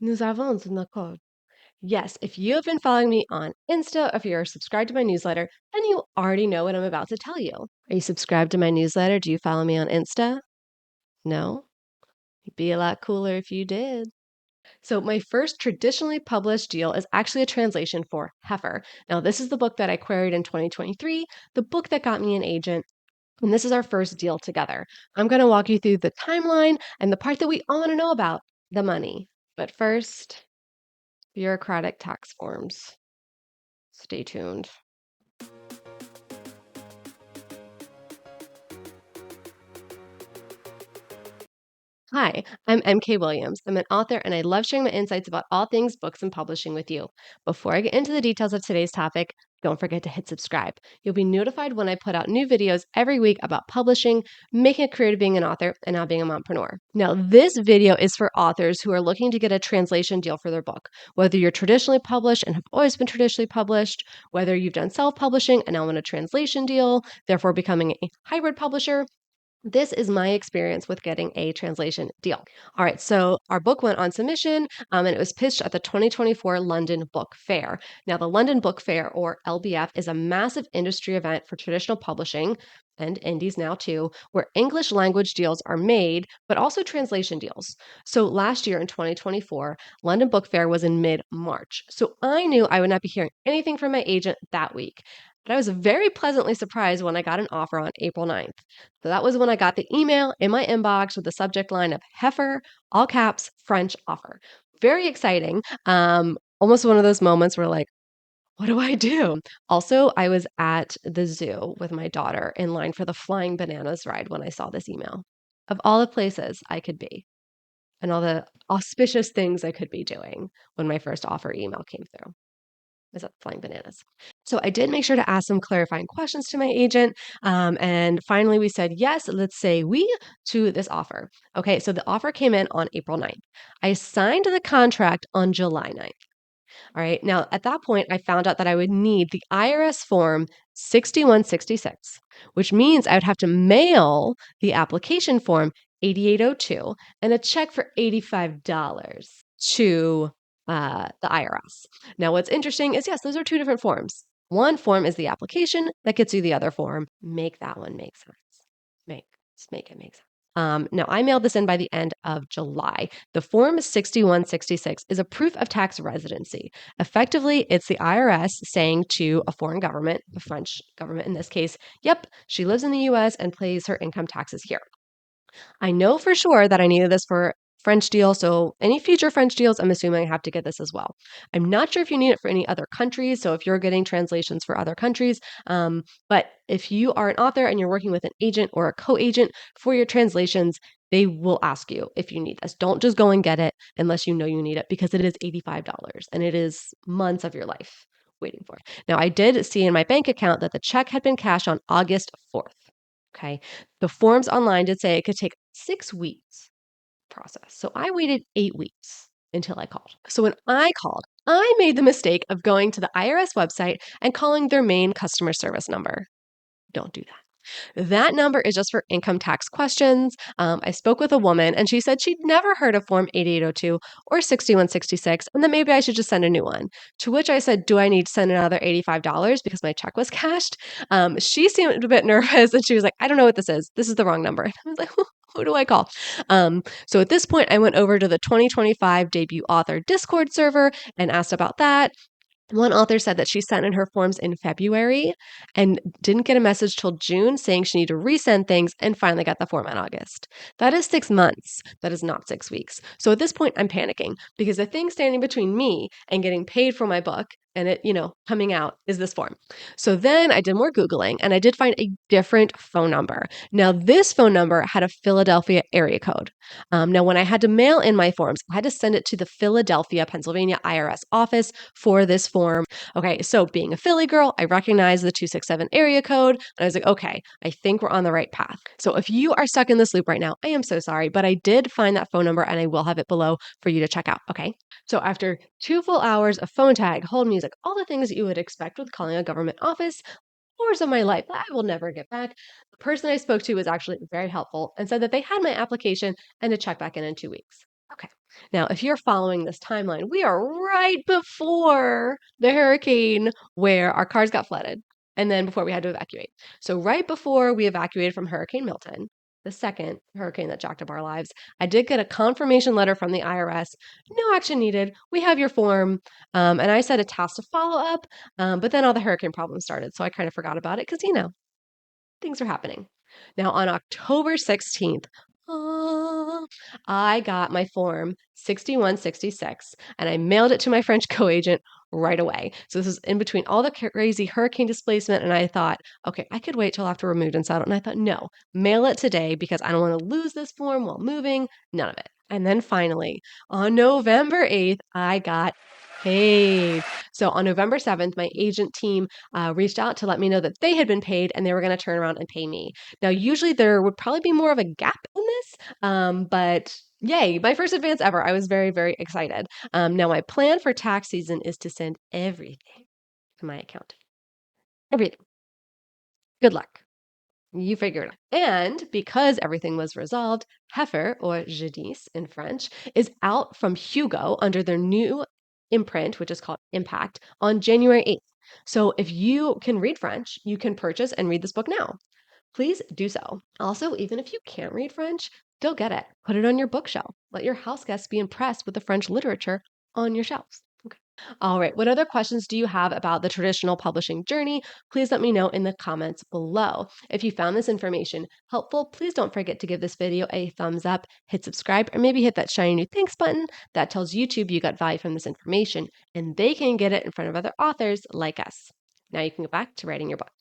Nous avons un accord. Yes, if you have been following me on Insta, if you're subscribed to my newsletter, then you already know what I'm about to tell you. Are you subscribed to my newsletter? Do you follow me on Insta? No? It'd be a lot cooler if you did. So, my first traditionally published deal is actually a translation for Heifer. Now, this is the book that I queried in 2023, the book that got me an agent. And this is our first deal together. I'm going to walk you through the timeline and the part that we all want to know about, the money. But first, bureaucratic tax forms. Stay tuned. Hi, I'm MK Williams. I'm an author and I love sharing my insights about all things books and publishing with you. Before I get into the details of today's topic, don't forget to hit subscribe. You'll be notified when I put out new videos every week about publishing, making a career to being an author, and now being a mompreneur. Now, this video is for authors who are looking to get a translation deal for their book. Whether you're traditionally published and have always been traditionally published, whether you've done self-publishing and now want a translation deal, therefore becoming a hybrid publisher, this is my experience with getting a translation deal. All right, so our book went on submission and it was pitched at the 2024 London Book Fair. Now, the London Book Fair, or LBF, is a massive industry event for traditional publishing and indies now too, where English language deals are made, but also translation deals. So last year in 2024, London Book Fair was in mid-March. So I knew I would not be hearing anything from my agent that week. But I was very pleasantly surprised when I got an offer on April 9th. So that was when I got the email in my inbox with the subject line of Heifer, all caps, French offer. Very exciting. Almost one of those moments where like, what do I do? Also, I was at the zoo with my daughter in line for the flying bananas ride when I saw this email. Of all the places I could be and all the auspicious things I could be doing when my first offer email came through. Was at Flying Bananas. So I did make sure to ask some clarifying questions to my agent. And finally, we said, yes, let's say we to this offer. Okay, so the offer came in on April 9th. I signed the contract on July 9th. All right, now at that point, I found out that I would need the IRS form 6166, which means I would have to mail the application form 8802 and a check for $85 to the IRS. Now, what's interesting is yes, those are two different forms. One form is the application that gets you the other form. Make that one make sense. Just make it make sense. Now, I mailed this in by the end of July. The Form 6166 is a proof of tax residency. Effectively, it's the IRS saying to a foreign government, the French government in this case, yep, she lives in the US and pays her income taxes here. I know for sure that I needed this for French deal, so any future French deals, I'm assuming I have to get this as well. I'm not sure if you need it for any other countries, so if you're getting translations for other countries, but if you are an author and you're working with an agent or a co-agent for your translations, they will ask you if you need this. Don't just go and get it unless you know you need it because it is $85 and it is months of your life waiting for it. Now, I did see in my bank account that the check had been cashed on August 4th. Okay. The forms online did say it could take 6 weeks process. So I waited 8 weeks until I called. So when I called, I made the mistake of going to the IRS website and calling their main customer service number. Don't do that. That number is just for income tax questions. I spoke with a woman and she said she'd never heard of Form 8802 or 6166 and that maybe I should just send a new one. To which I said, do I need to send another $85 because my check was cashed? She seemed a bit nervous and she was like, I don't know what this is. This is the wrong number. And I was like, who do I call? So at this point, I went over to the 2025 debut author Discord server and asked about that. One author said that she sent in her forms in February and didn't get a message till June saying she needed to resend things and finally got the form in August. That is 6 months. That is not 6 weeks. So at this point, I'm panicking because the thing standing between me and getting paid for my book and it, coming out is this form. So then I did more Googling and I did find a different phone number. Now, this phone number had a Philadelphia area code. Now, when I had to mail in my forms, I had to send it to the Philadelphia, Pennsylvania IRS office for this form. Okay, so being a Philly girl, I recognized the 267 area code. And I was like, okay, I think we're on the right path. So if you are stuck in this loop right now, I am so sorry, but I did find that phone number and I will have it below for you to check out. Okay. So after 2 full hours of phone tag, hold music, all the things that you would expect with calling a government office, hours of my life that I will never get back. The person I spoke to was actually very helpful and said that they had my application and to check back in 2 weeks. Okay. Now, if you're following this timeline, we are right before the hurricane where our cars got flooded and then before we had to evacuate. So right before we evacuated from Hurricane Milton, the second hurricane that jacked up our lives, I did get a confirmation letter from the IRS. No action needed. We have your form. And I said a task to follow up. But then all the hurricane problems started. So I kind of forgot about it because, things are happening. Now, on October 16th, I got my form 6166 and I mailed it to my French co-agent right away. So this is in between all the crazy hurricane displacement. And I thought, okay, I could wait till after we're moved and settled. And I thought, no, mail it today because I don't want to lose this form while moving. None of it. And then finally, on November 8th, I got paid. So on November 7th, my agent team reached out to let me know that they had been paid and they were going to turn around and pay me. Now, usually there would probably be more of a gap in this, but yay, my first advance ever. I was very, very excited. Now, my plan for tax season is to send everything to my account. Everything. Good luck. You figure it out. And because everything was resolved, Heifer, or Genisse in French, is out from Hugo under their new imprint, which is called Impact, on January 8th. So if you can read French, you can purchase and read this book now. Please do so. Also, even if you can't read French, still get it. Put it on your bookshelf. Let your house guests be impressed with the French literature on your shelves. Okay. All right. What other questions do you have about the traditional publishing journey? Please let me know in the comments below. If you found this information helpful, please don't forget to give this video a thumbs up, hit subscribe, or maybe hit that shiny new thanks button. That tells YouTube you got value from this information, and they can get it in front of other authors like us. Now you can go back to writing your book.